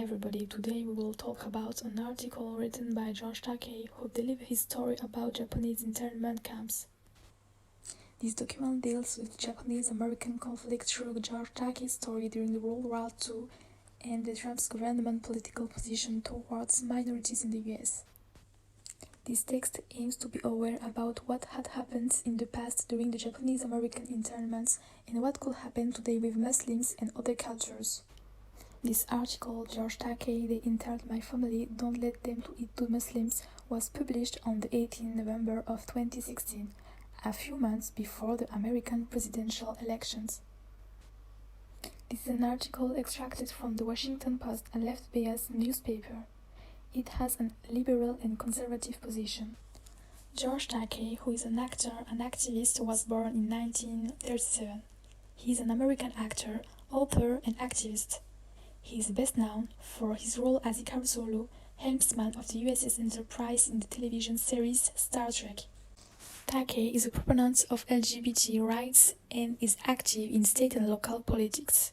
everybody, today we will talk about an article written by George Takei who delivered his story about Japanese internment camps. This document deals with Japanese-American conflict through George Takei's story during World War II and the Trump's government political position towards minorities in the US. This text aims to be aware about what had happened in the past during the Japanese-American internments and what could happen today with Muslims and other cultures. This article, George Takei, They Interned My Family, Don't Let Them to Eat to Muslims, was published on the 18th November of 2016, a few months before the American presidential elections. This is an article extracted from the Washington Post, a left-biased newspaper. It has a liberal and conservative position. George Takei, who is an actor and activist, was born in 1937. He is an American actor, author, and activist. He is best known for his role as Ikaru Solo, helmsman of the USS Enterprise in the television series Star Trek. Takei is a proponent of LGBT rights and is active in state and local politics.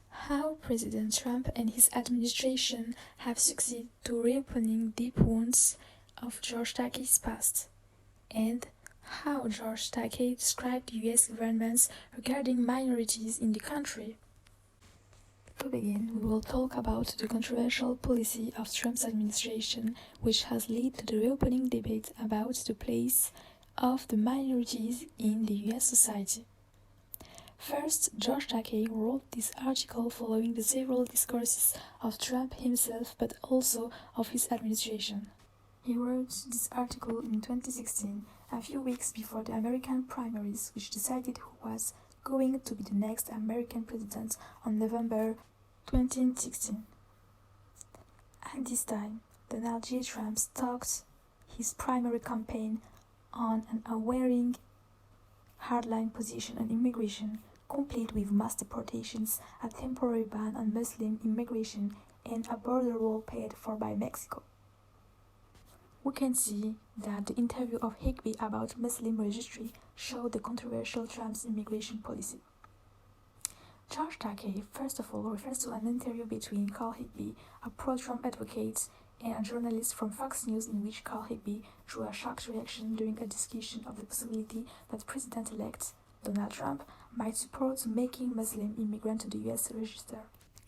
How President Trump and his administration have succeeded to reopening deep wounds of George Takei's past, and how George Takei described the US governments regarding minorities in the country. To begin, we will talk about the controversial policy of Trump's administration, which has led to the reopening debate about the place of the minorities in the US society. First, George Takei wrote this article following the several discourses of Trump himself, but also of his administration. He wrote this article in 2016, a few weeks before the American primaries, which decided who was going to be the next American president on November 2016. At this time, Donald J. Trump started his primary campaign on an unwavering hardline position on immigration, complete with mass deportations, a temporary ban on Muslim immigration, and a border wall paid for by Mexico. We can see that the interview of Higby about Muslim registry showed the controversial Trump's immigration policy. George Takei, first of all, refers to an interview between Carl Higby, a pro-Trump advocate, and a journalist from Fox News in which Carl Higby drew a shocked reaction during a discussion of the possibility that President-elect Donald Trump might support making Muslim immigrants to the US register.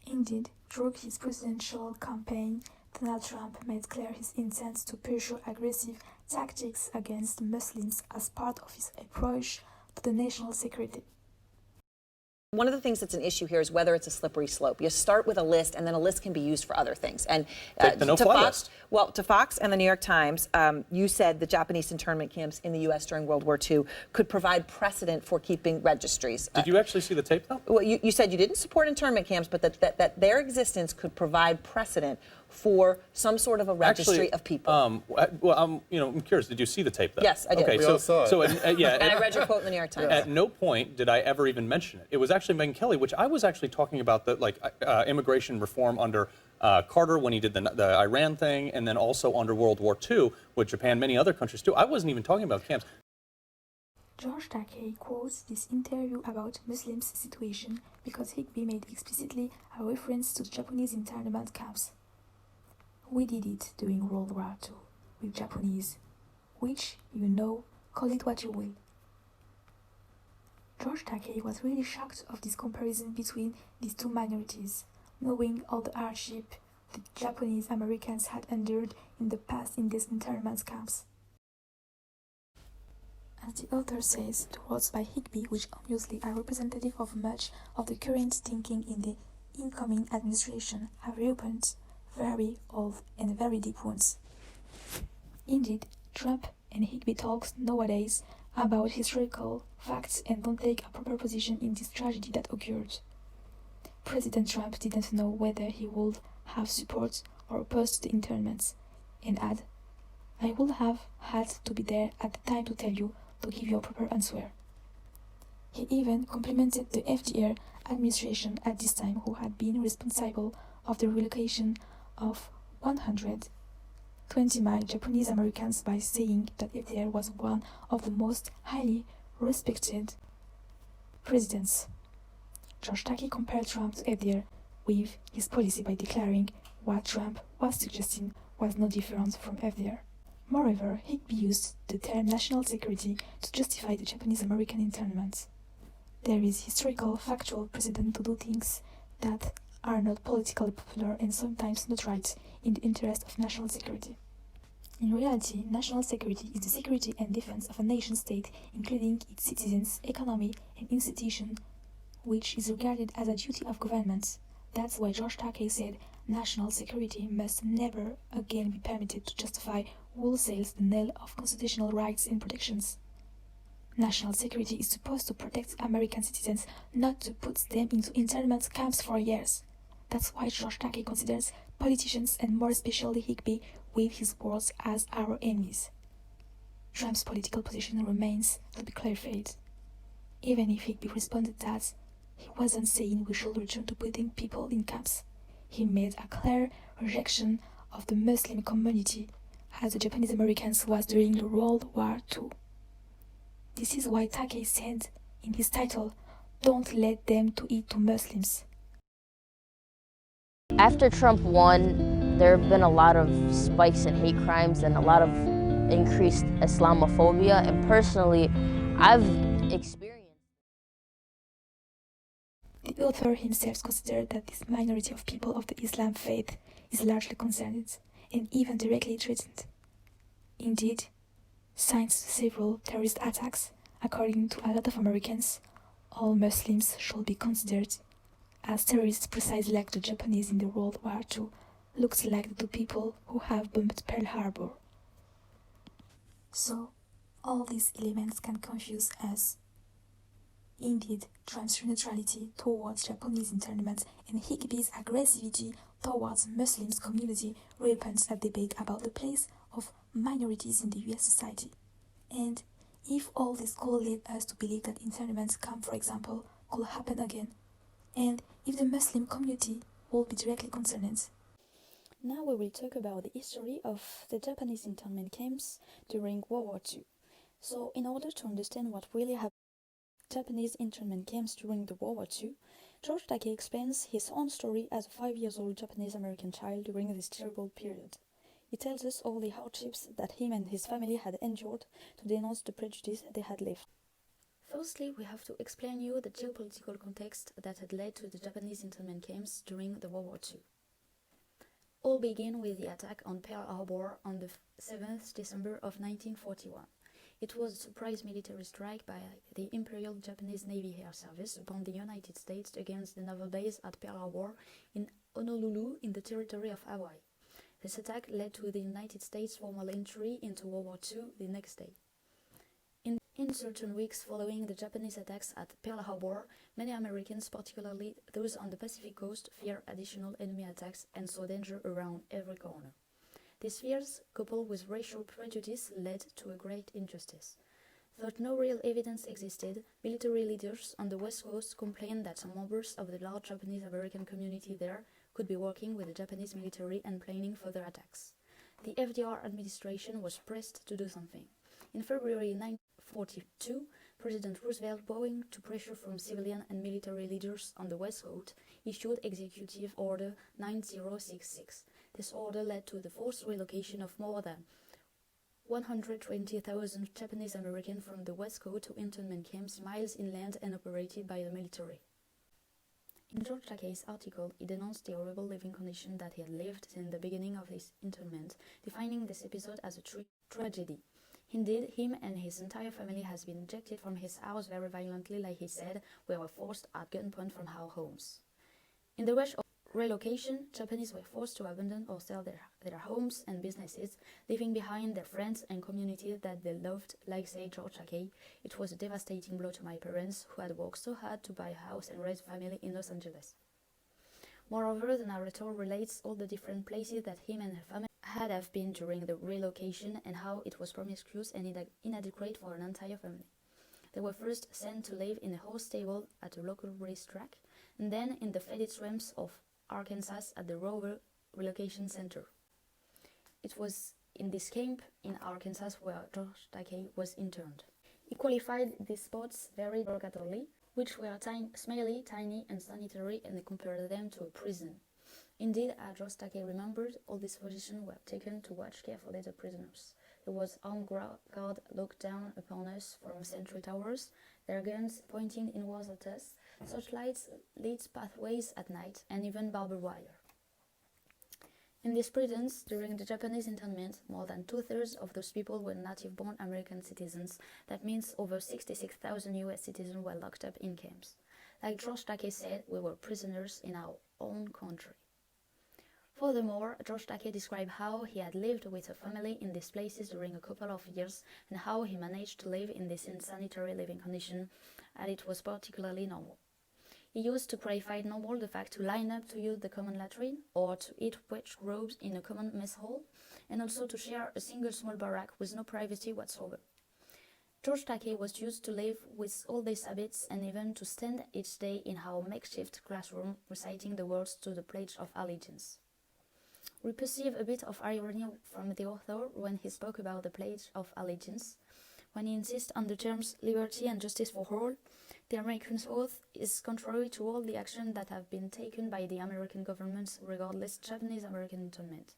Indeed, through his presidential campaign, Donald Trump made clear his intent to pursue aggressive tactics against Muslims as part of his approach to the national security. One of the things that's an issue here is whether it's a slippery slope. You start with a list, and then a list can be used for other things. And take the no-fly list. Well, to Fox and the New York Times, you said the Japanese internment camps in the U.S. during World War II could provide precedent for keeping registries. Did you actually see the tape, though? Well, you said you didn't support internment camps, but that their existence could provide precedent for some sort of a registry of people. Well, I'm curious. Did you see the tape, though? Yes, I did. Okay, We all saw it. Yeah. And I read your quote in the New York Times. At no point did I ever even mention it. It was actually Megyn Kelly, which I was actually talking about the immigration reform under Carter when he did the Iran thing, and then also under World War II with Japan, many other countries too. I wasn't even talking about camps. George Takei quotes this interview about Muslims' situation because Higby made explicitly a reference to the Japanese internment camps. We did it during World War II with Japanese, which, call it what you will. George Takei was really shocked of this comparison between these two minorities, knowing all the hardship the Japanese Americans had endured in the past in these internment camps. As the author says, the words by Higby, which obviously are representative of much of the current thinking in the incoming administration, have reopened very old and very deep wounds. Indeed, Trump and Higby talks nowadays about historical facts and don't take a proper position in this tragedy that occurred. President Trump didn't know whether he would have support or opposed the internments, and I would have had to be there at the time to tell you, to give you a proper answer. He even complimented the FDR administration at this time, who had been responsible of the relocation of 120 Japanese Americans, by saying that FDR was one of the most highly respected presidents. George Takei compared Trump to FDR, with his policy by declaring what Trump was suggesting was no different from FDR. Moreover, Higby used the term national security to justify the Japanese-American internment. There is historical, factual precedent to do things that are not politically popular and sometimes not right in the interest of national security. In reality, national security is the security and defense of a nation-state, including its citizens, economy, and institutions, which is regarded as a duty of governments. That's why George Takei said national security must never again be permitted to justify wholesale denial of constitutional rights and protections. National security is supposed to protect American citizens, not to put them into internment camps for years. That's why George Takei considers politicians, and more especially Higby, with his words, as our enemies. Trump's political position remains to be clarified. Even if Higby responded that he wasn't saying we should return to putting people in camps, he made a clear rejection of the Muslim community, as the Japanese Americans was during the World War II. This is why Takei said in his title, "Don't let them to eat to Muslims." After Trump won, there have been a lot of spikes in hate crimes and a lot of increased Islamophobia, and personally, I've experienced. The author himself considered that this minority of people of the Islam faith is largely concerned and even directly threatened. Indeed, since several terrorist attacks, according to a lot of Americans, all Muslims should be considered as terrorists, precisely like the Japanese in the World War II looked like the two people who have bombed Pearl Harbor. So, all these elements can confuse us. Indeed, Trump's neutrality towards Japanese internment and Higby's aggressivity towards Muslims community reopens a debate about the place of minorities in the US society. And if all this could lead us to believe that internment camp, for example, could happen again, and if the Muslim community will be directly concerned. Now we will talk about the history of the Japanese internment camps during World War II. So in order to understand what really happened in Japanese internment camps during the World War II, George Takei explains his own story as a 5-year-old Japanese-American child during this terrible period. He tells us all the hardships that him and his family had endured to denounce the prejudice they had lived. Firstly, we have to explain you the geopolitical context that had led to the Japanese internment camps during the World War II. All began with the attack on Pearl Harbor on the 7th December of 1941. It was a surprise military strike by the Imperial Japanese Navy Air Service upon the United States against the naval base at Pearl Harbor in Honolulu in the territory of Hawaii. This attack led to the United States' formal entry into World War II the next day. In certain weeks following the Japanese attacks at Pearl Harbor, many Americans, particularly those on the Pacific coast, feared additional enemy attacks and saw danger around every corner. These fears, coupled with racial prejudice, led to a great injustice. Though no real evidence existed, military leaders on the West Coast complained that some members of the large Japanese-American community there could be working with the Japanese military and planning further attacks. The FDR administration was pressed to do something. In February 1942, President Roosevelt, bowing to pressure from civilian and military leaders on the West Coast, issued Executive Order 9066. This order led to the forced relocation of more than 120,000 Japanese Americans from the West Coast to internment camps miles inland and operated by the military. In George Takei's article, he denounced the horrible living conditions that he had lived since the beginning of his internment, defining this episode as a true tragedy. Indeed, him and his entire family has been ejected from his house very violently, like he said, we were forced at gunpoint from our homes. In the rush of relocation, Japanese were forced to abandon or sell their homes and businesses, leaving behind their friends and community that they loved, like say George Takei. It was a devastating blow to my parents, who had worked so hard to buy a house and raise a family in Los Angeles. Moreover, the narrator relates all the different places that him and her family had have been during the relocation and how it was promiscuous and inadequate for an entire family. They were first sent to live in a horse stable at a local racetrack, and then in the flooded swamps of Arkansas at the Rover Relocation Center. It was in this camp in Arkansas where George Takei was interned. He qualified these spots very derogatorily, which were smelly, tiny, and sanitary, and compared them to a prison. Indeed, as George Takei remembered, all these positions were taken to watch carefully the prisoners. There was armed guard looked down upon us from sentry towers, their guns pointing inwards at us, searchlights lit pathways at night, and even barbed wire. In these prisons, during the Japanese internment, more than two-thirds of those people were native-born American citizens. That means over 66,000 US citizens were locked up in camps. Like George Takei said, we were prisoners in our own country. Furthermore, George Takei described how he had lived with a family in these places during a couple of years and how he managed to live in this insanitary living condition, and it was particularly normal. He used to qualify normal the fact to line up to use the common latrine or to eat wet grubs in a common mess hall, and also to share a single small barrack with no privacy whatsoever. George Takei was used to live with all these habits and even to stand each day in our makeshift classroom reciting the words to the Pledge of Allegiance. We perceive a bit of irony from the author when he spoke about the Pledge of Allegiance. When he insists on the terms liberty and justice for all, the American oath is contrary to all the actions that have been taken by the American government regardless Japanese-American internment.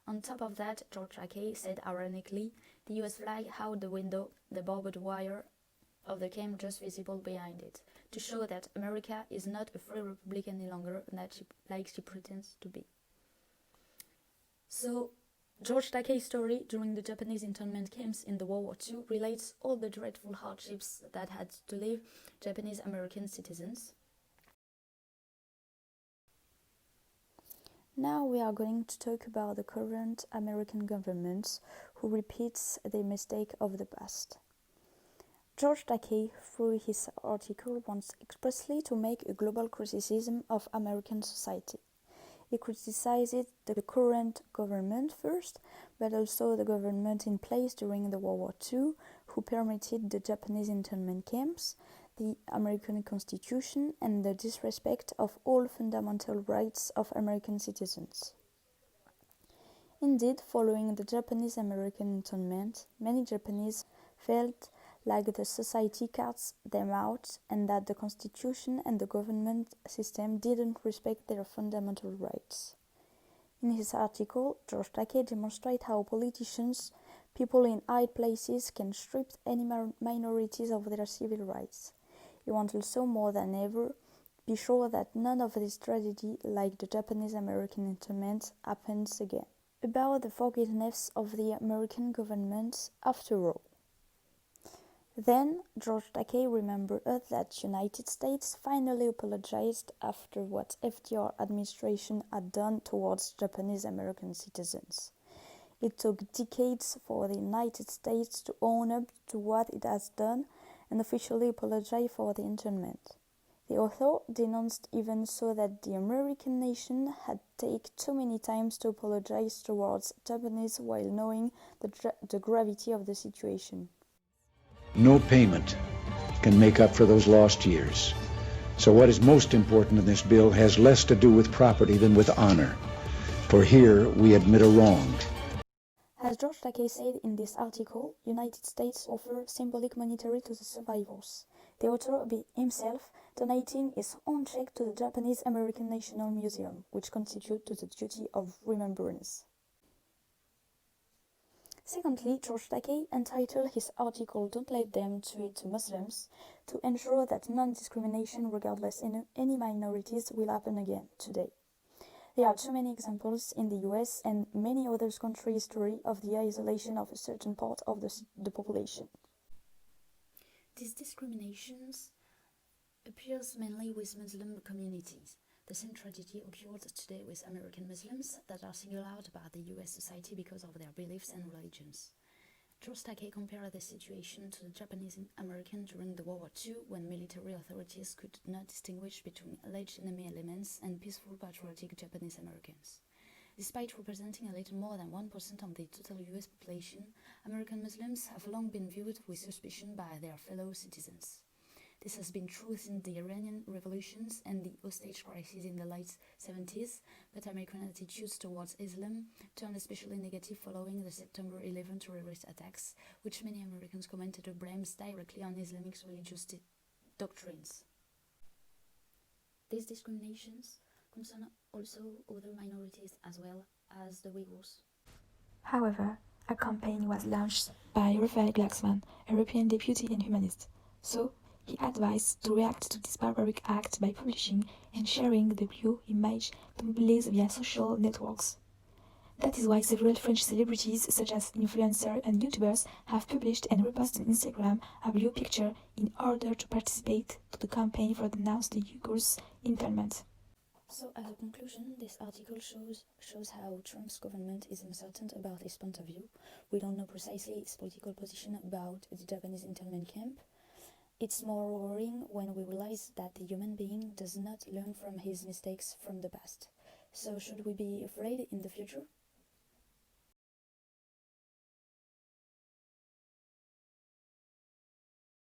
On top of that, George Takei said ironically, the US flag out the window, the barbed wire of the camp just visible behind it, to show that America is not a free republic any longer like she pretends to be. So, George Takei's story during the Japanese internment camps in the World War II relates all the dreadful hardships that had to live Japanese American citizens. Now we are going to talk about the current American government who repeats the mistake of the past. George Takei, through his article, wants expressly to make a global criticism of American society. He criticized the current government first, but also the government in place during the World War II, who permitted the Japanese internment camps, the American Constitution, and the disrespect of all fundamental rights of American citizens. Indeed, following the Japanese-American internment, many Japanese felt like the society cuts them out and that the constitution and the government system didn't respect their fundamental rights. In his article, George Takei demonstrates how politicians, people in high places, can strip any minorities of their civil rights. He wants also, more than ever, be sure that none of this tragedy, like the Japanese-American internment, happens again. About the forgiveness of the American government after all. Then, George Takei remembered that United States finally apologized after what FDR administration had done towards Japanese American citizens. It took decades for the United States to own up to what it has done and officially apologize for the internment. The author denounced even so that the American nation had taken too many times to apologize towards Japanese while knowing the gravity of the situation. No payment can make up for those lost years. So what is most important in this bill has less to do with property than with honor. For here we admit a wrong. As George Takei said in this article, United States offer symbolic monetary to the survivors. The author himself donating his own check to the Japanese American National Museum, which constitutes to the duty of remembrance. Secondly, George Takei entitled his article "Don't Let Them Treat Muslims" to ensure that non-discrimination regardless any minorities will happen again today. There are too many examples in the US and many other countries' history of the isolation of a certain part of the population. These discriminations appears mainly with Muslim communities. The same tragedy occurs today with American Muslims that are singled out by the US society because of their beliefs and religions. George Takei compared the situation to the Japanese American during the World War II, when military authorities could not distinguish between alleged enemy elements and peaceful patriotic Japanese Americans. Despite representing a little more than 1% of the total US population, American Muslims have long been viewed with suspicion by their fellow citizens. This has been true since the Iranian revolutions and the hostage crisis in the late 70s, but American attitudes towards Islam turned especially negative following the September 11 terrorist attacks, which many Americans commented blames directly on Islamic religious doctrines. These discriminations concern also other minorities as well as the Uyghurs. However, a campaign was launched by Raphael Glucksmann, a European deputy and humanist. So, he advised to react to this barbaric act by publishing and sharing the blue image to mobilize via social networks. That is why several French celebrities, such as influencers and YouTubers, have published and reposted on Instagram a blue picture in order to participate to the campaign for denounce the Uyghurs' internment. So, as a conclusion, this article shows how Trump's government is uncertain about his point of view. We don't know precisely its political position about the Japanese internment camp. It's more worrying when we realize that the human being does not learn from his mistakes from the past. So, should we be afraid in the future?